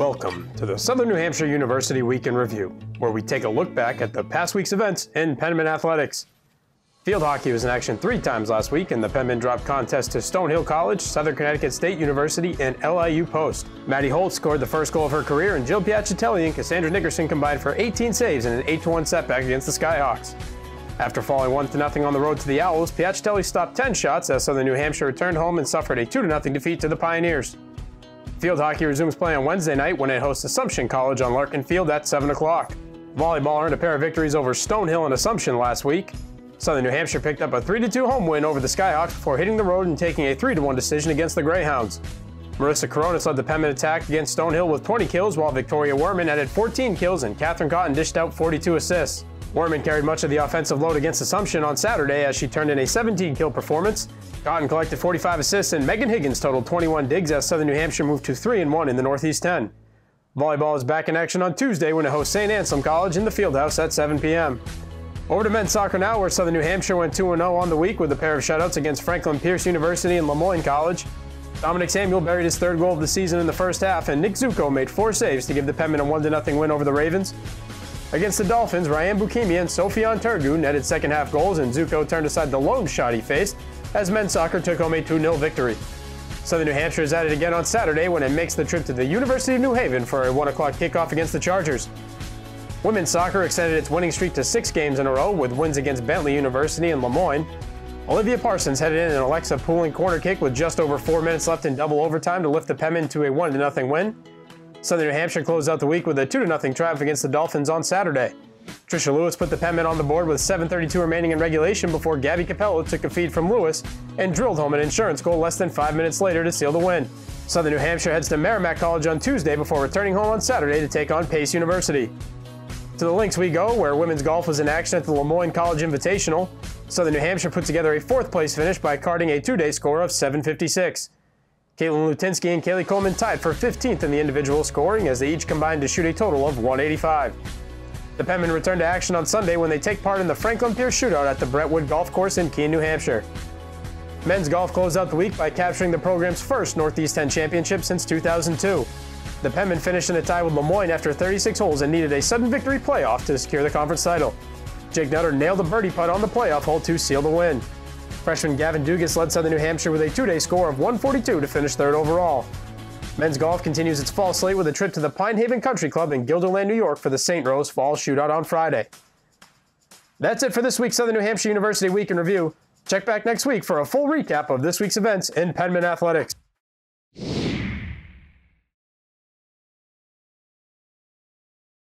Welcome to the Southern New Hampshire University Week in Review, where we take a look back at the past week's events in Penmen athletics. Field hockey was in action 3 times last week, and the Penmen dropped contests to Stonehill College, Southern Connecticut State University, and LIU Post. Maddie Holt scored the first goal of her career, and Jill Piacitelli and Cassandra Nickerson combined for 18 saves in an 8-1 setback against the Skyhawks. After falling 1-0 on the road to the Owls, Piacitelli stopped 10 shots as Southern New Hampshire returned home and suffered a 2-0 defeat to the Pioneers. Field hockey resumes play on Wednesday night when it hosts Assumption College on Larkin Field at 7 o'clock. Volleyball earned a pair of victories over Stonehill and Assumption last week. Southern New Hampshire picked up a 3-2 home win over the Skyhawks before hitting the road and taking a 3-1 decision against the Greyhounds. Marissa Coronis led the Penmen attack against Stonehill with 20 kills, while Victoria Werman added 14 kills and Catherine Cotton dished out 42 assists. Werman carried much of the offensive load against Assumption on Saturday as she turned in a 17-kill performance. Cotton collected 45 assists and Megan Higgins totaled 21 digs as Southern New Hampshire moved to 3-1 in the Northeast 10. Volleyball is back in action on Tuesday when it hosts St. Anselm College in the Fieldhouse at 7 p.m. Over to men's soccer now, where Southern New Hampshire went 2-0 on the week with a pair of shutouts against Franklin Pierce University and Lemoyne College. Dominic Samuel buried his 3rd goal of the season in the first half, and Nick Zuko made 4 saves to give the Penmen a 1-0 win over the Ravens. Against the Dolphins, Ryan Bukimia and Sofian Turgu netted second-half goals, and Zuko turned aside the lone shot he faced as men's soccer took home a 2-0 victory. Southern New Hampshire is at it again on Saturday when it makes the trip to the University of New Haven for a 1 o'clock kickoff against the Chargers. Women's soccer extended its winning streak to 6 games in a row with wins against Bentley University and Lemoyne. Olivia Parsons headed in an Alexa Pooling corner kick with just over 4 minutes left in double overtime to lift the Penmen to a 1-0 win. Southern New Hampshire closed out the week with a 2-0 triumph against the Dolphins on Saturday. Trisha Lewis put the Penmen on the board with 7:32 remaining in regulation before Gabby Capello took a feed from Lewis and drilled home an insurance goal less than 5 minutes later to seal the win. Southern New Hampshire heads to Merrimack College on Tuesday before returning home on Saturday to take on Pace University. To the links we go, where women's golf was in action at the Lemoyne College Invitational. Southern New Hampshire put together a 4th-place finish by carding a 2-day score of 756. Caitlin Lutinsky and Kaylee Coleman tied for 15th in the individual scoring as they each combined to shoot a total of 185. The Penmen return to action on Sunday when they take part in the Franklin Pierce Shootout at the Brentwood Golf Course in Keene, New Hampshire. Men's golf closed out the week by capturing the program's first Northeast 10 championship since 2002. The Penmen finished in a tie with Lemoyne after 36 holes and needed a sudden victory playoff to secure the conference title. Jake Nutter nailed a birdie putt on the playoff hole to seal the win. Freshman Gavin Dugas led Southern New Hampshire with a 2-day score of 142 to finish 3rd overall. Men's golf continues its fall slate with a trip to the Pine Haven Country Club in Guilderland, New York for the St. Rose Fall Shootout on Friday. That's it for this week's Southern New Hampshire University Week in Review. Check back next week for a full recap of this week's events in Penmen athletics.